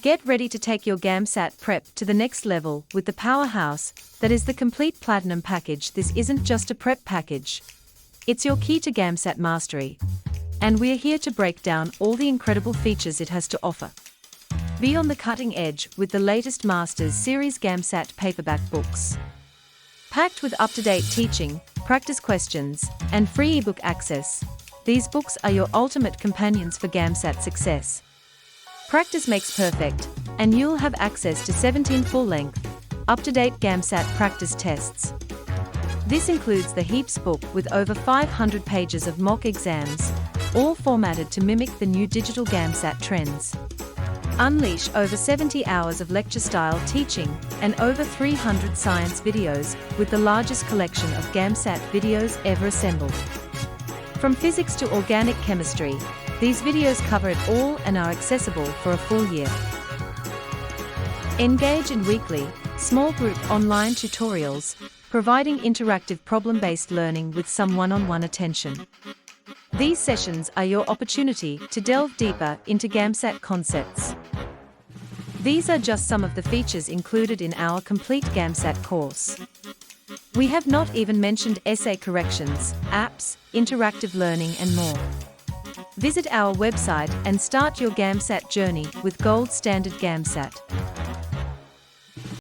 Get ready to take your GAMSAT prep to the next level with the powerhouse that is the complete platinum package. This isn't just a prep package. It's your key to GAMSAT mastery. And we're here to break down all the incredible features it has to offer. Be on the cutting edge with the latest Masters Series GAMSAT paperback books. Packed with up-to-date teaching, practice questions, and free ebook access, these books are your ultimate companions for GAMSAT success. Practice makes perfect, and you'll have access to 17 full-length, up-to-date GAMSAT practice tests. This includes the HEAPS book with over 500 pages of mock exams, all formatted to mimic the new digital GAMSAT trends. Unleash over 70 hours of lecture-style teaching and over 300 science videos with the largest collection of GAMSAT videos ever assembled. From physics to organic chemistry, these videos cover it all and are accessible for a full year. Engage in weekly, small group online tutorials, providing interactive problem-based learning with some one-on-one attention. These sessions are your opportunity to delve deeper into GAMSAT concepts. These are just some of the features included in our complete GAMSAT course. We have not even mentioned essay corrections, apps, interactive learning, and more. Visit our website and start your GAMSAT journey with Gold Standard GAMSAT.